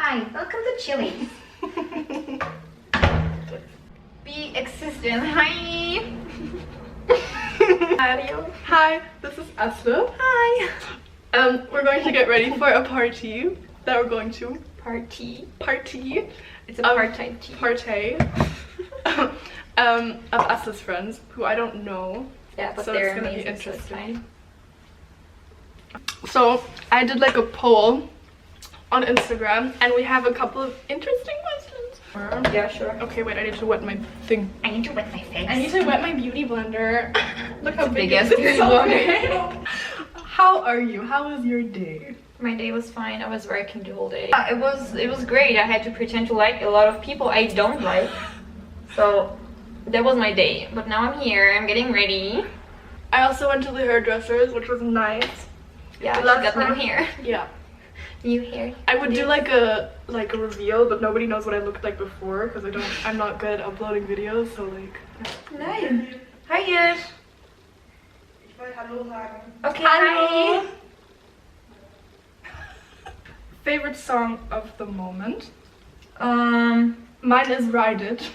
Hi, welcome to Chili's. Be existent. Hi. Adio. Hi, this is Aslı. Hi. We're going to get ready for a party that we're going to. Party. It's a part-time tea. Party. Of Aslı's friends, who I don't know. Yeah, but so they're it's gonna be amazing, interesting. So I did like a poll on Instagram, and we have a couple of interesting questions. Yeah, sure. Okay, wait, I need to wet my thing. I need to wet my face. I need to wet my beauty blender. Look how big biggest it is. beauty blender. How are you? How was your day? My day was fine. I was working the whole day. It was great. I had to pretend to like a lot of people I don't like. So that was my day. But now I'm here. I'm getting ready. I also went to the hairdressers, which was nice. Yeah, I got new hair. Yeah. New hair. I would do like a reveal, but nobody knows what I looked like before because I'm not good at uploading videos, so like. Nice. Hi, Yash. Okay. Hello. Favorite song of the moment? Mine is Ride It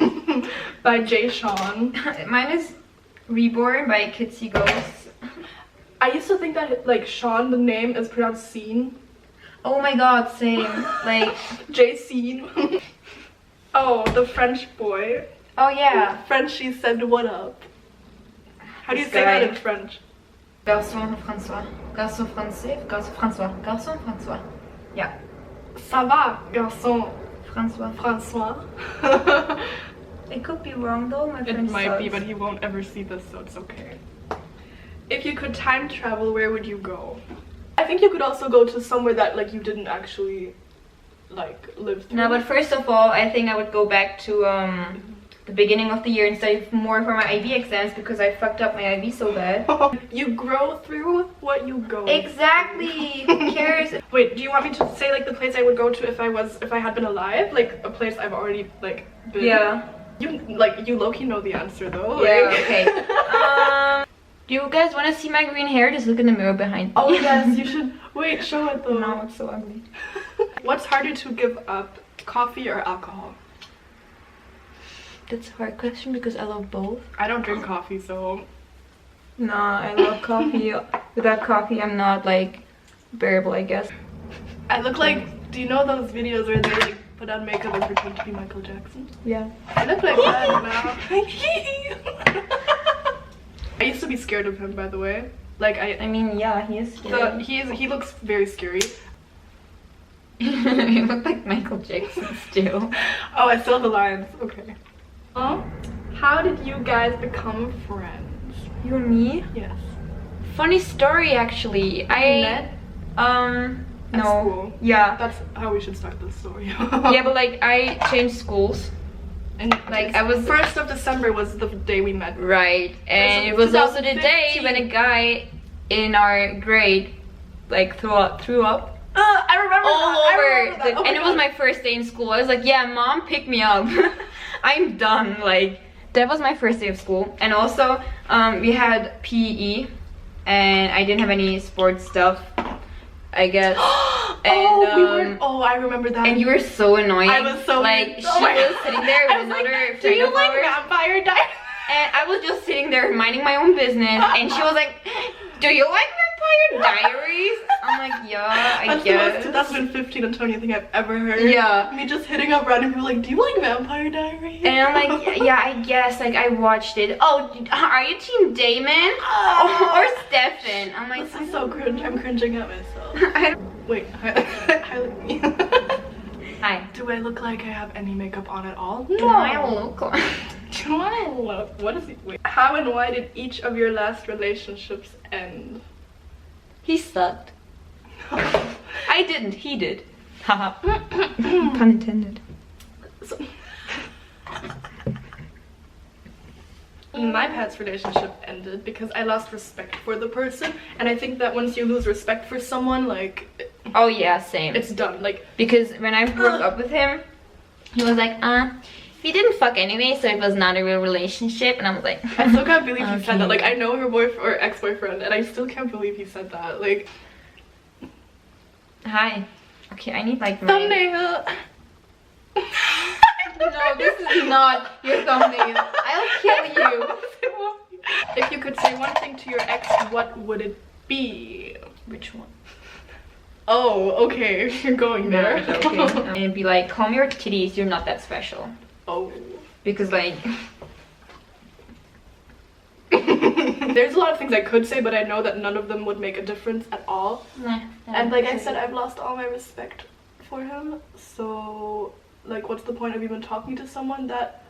by Jay Sean. Mine is Reborn by Kitsy Ghost. I used to think that like Sean, the name is pronounced Scene. Oh my god, same. Like Jay Scene. Oh, the French boy. oh yeah. Frenchie said what up. How do you This say that guy. in French? Garçon François. Garçon français. Garçon François. Garçon François. Yeah. Ça va, garçon François. François. It could be wrong though, my friend. It might be, but he won't ever see this, so it's okay. If you could time travel, where would you go? I think you could also go to somewhere that like you didn't actually like live through. No, but first of all, I think I would go back to the beginning of the year and study more for my IB exams because I fucked up my IB so bad. You grow through what you go. Exactly. Who cares? Wait, do you want me to say like the place I would go to if I had been alive? Like a place I've already like been? Yeah. You low-key know the answer though. Yeah. Like. Okay. Do you guys want to see my green hair? Just look in the mirror behind me. Oh yes, you should. Wait, show it though. No, it's so ugly. What's harder to give up, coffee or alcohol? That's a hard question because I love both. I don't drink coffee, so. No, I love coffee. Without coffee, I'm not like bearable, I guess. I look like. Do you know those videos where they like put on makeup and pretend to be Michael Jackson? Yeah. I look like that now. I used to be scared of him, by the way. Like I mean, yeah, he is scary. He looks very scary. You look like Michael Jackson still. Oh, I still have the lines. Okay. How did you guys become friends? You and me? Yes. Funny story, actually. Met No. at school. Yeah. That's how we should start this story. Yeah, but like I changed schools. And Like, I was- 1st of December was the day we met. Right. And it was also the day 2015. when a guy in our grade like threw up. I remember All that. I over remember that. Oh my and it was God. my first day in school. I was like, yeah, mom, pick me up. I'm done. Like that was my first day of school. And also we had PE and I didn't have any sports stuff, I guess. And I remember that. and you were so annoying. I was so like mean. she Oh my was God. sitting there I with was like, another do friend you of like ours. Vampire Diaries? And I was just sitting there minding my own business, and she was like, "Do you like Vampire Diaries?" I'm like, "Yeah, I That's guess." the most 2015 Antonia thing I've ever heard. Yeah. Me just hitting up random people like, do you like Vampire Diaries? And I'm like, "Yeah, I guess." Like I watched it. Oh, are you Team Damon or Stefan? I'm like, This is so cringe. I'm cringing at myself. I- Wait, highlight me. Hi. Do I look like I have any makeup on at all? Do I look like? Do I look? What is it? Wait. How and why did each of your last relationships end? He sucked. I didn't. He did. Haha. Pun intended. So, my past relationship ended because I lost respect for the person, and I think that once you lose respect for someone, like Oh yeah, same. it's done. Like Because when I broke up with him, he was like, we didn't fuck anyway, so it was not a real relationship. And I was like, I still can't believe he said that. Okay. Like I know her boyfriend or ex-boyfriend, and I still can't believe he said that. Like hi. Okay, I need like my... Thumbnail. No, this is not your thumbnail. I'll kill you. If you could say one thing to your ex, what would it be? Which one? Oh, okay. You're going there. No, it's okay. And it'd be like, calm your titties, you're not that special. Oh. Because like... There's a lot of things I could say, but I know that none of them would make a difference at all. Nah, And like I said, I've lost all my respect for him. So, like, what's the point of even talking to someone that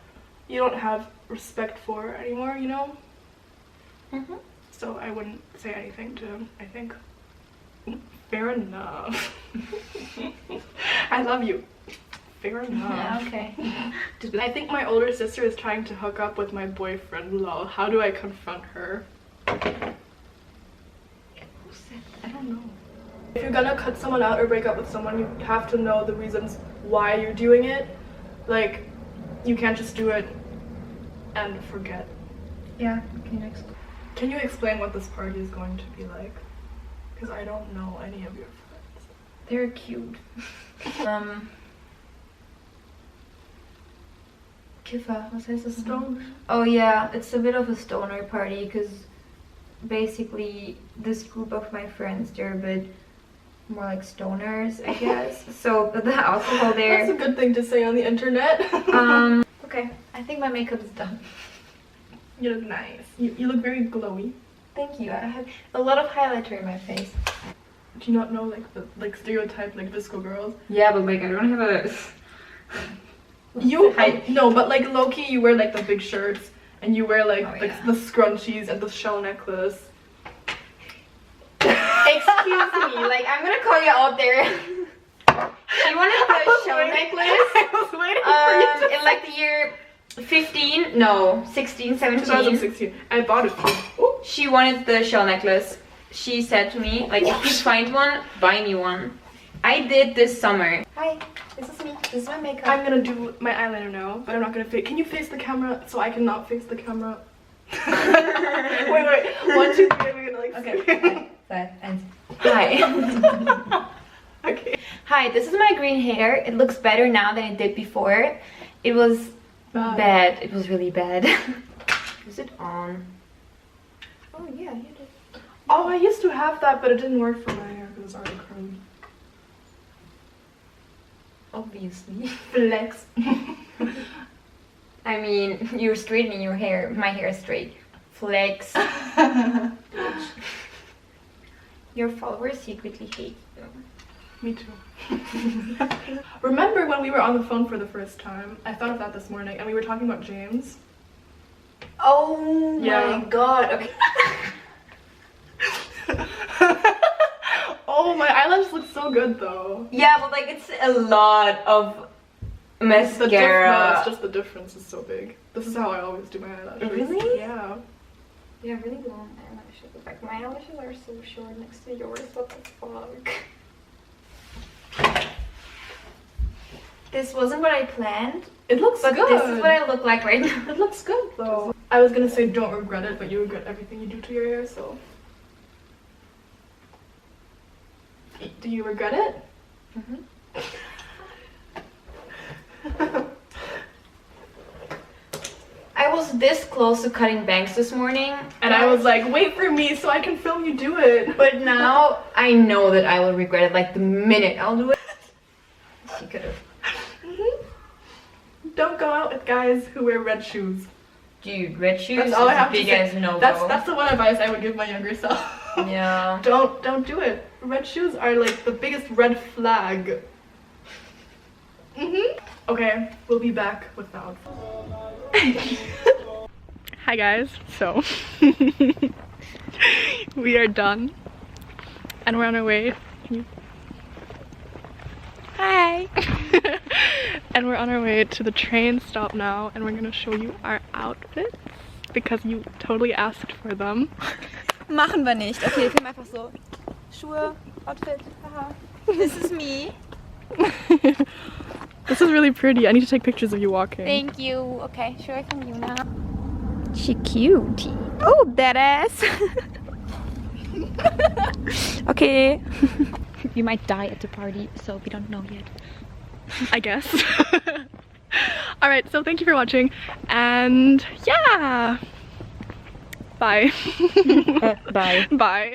you don't have respect for anymore, you know? Mhm. So I wouldn't say anything to him, I think. Fair enough. I love you. Fair enough. Yeah, okay. I think my older sister is trying to hook up with my boyfriend, lol. How do I confront her? Who said that? I don't know. If you're gonna cut someone out or break up with someone, you have to know the reasons why you're doing it. Like, you can't just do it and forget. Yeah, can you explain? Can you explain what this party is going to be like? Because I don't know any of your friends. They're cute. Kiffer, was heißt das? Stone. Oh yeah, it's a bit of a stoner party because basically this group of my friends, they're a bit more like stoners, I guess. So the alcohol That's a there. good thing to say on the internet. Okay, I think my makeup is done. You look nice. You look very glowy. Thank you. I have a lot of highlighter in my face. Do you not know like the stereotype like visco girls? Yeah, but like I don't have a. No, but like low-key you wear like the big shirts and you wear like Oh, yeah. the scrunchies and the shell necklace. Excuse me, like I'm gonna call you out there. She wanted the shell necklace. I was waiting for you to In like the year 15, no, 16, 17. 2016. I bought it for you. Ooh. She wanted the shell necklace. She said to me, like, if you find one, buy me one. I did this summer. Hi, this is me. This is my makeup. I'm gonna do my eyeliner now, but I'm not gonna face. Can you face the camera so I cannot face the camera? wait. 1, 2, 3. We're gonna like. Okay. 5, and hi. Okay. Hi, this is my green hair. It looks better now than it did before. It was bad. It was really bad. Is it on? Oh yeah, you did. Oh, I used to have that, but it didn't work for my hair because it's already curly. Obviously. Flex. I mean, you're straightening your hair. My hair is straight. Flex. Your followers secretly hate you. Me too. Remember when we were on the phone for the first time? I thought of that this morning, and we were talking about James. Oh Yeah. my god. Okay. Oh, my eyelashes look so good though. Yeah, but like it's a lot of mascara. No, it's just the difference is so big. This is how I always do my eyelashes. Really? Yeah. You have really long eyelashes. Like my eyelashes are so short next to yours. What the fuck? This wasn't what I planned, It looks but good. this is what I look like right now. It looks good though. I was gonna say don't regret it, but you regret everything you do to your hair, so. Do you regret it? Mhm. I was this close to cutting bangs this morning, And I was like, wait for me so I can film you do it. but now I know that I will regret it like the minute I'll do it. She could have. Don't go out with guys who wear red shoes. Dude, red shoes That's all I is have a to big say. as no That's the one advice I would give my younger self. Yeah. Don't do it. Red shoes are like the biggest red flag. Okay, we'll be back with the outfit. Hi guys, so we are done and we're on our way. Hi! And we're on our way to the train stop now and we're gonna show you our outfits because you totally asked for them. Machen wir nicht. Okay, film einfach so. Schuhe, Outfit, haha. This is me. This is really pretty. I need to take pictures of you walking. Thank you. Okay, show it from you now. She cute. Oh, that ass. Okay. You might die at the party, so we don't know yet. I guess. Alright, so thank you for watching, and yeah! Bye. Bye. Bye.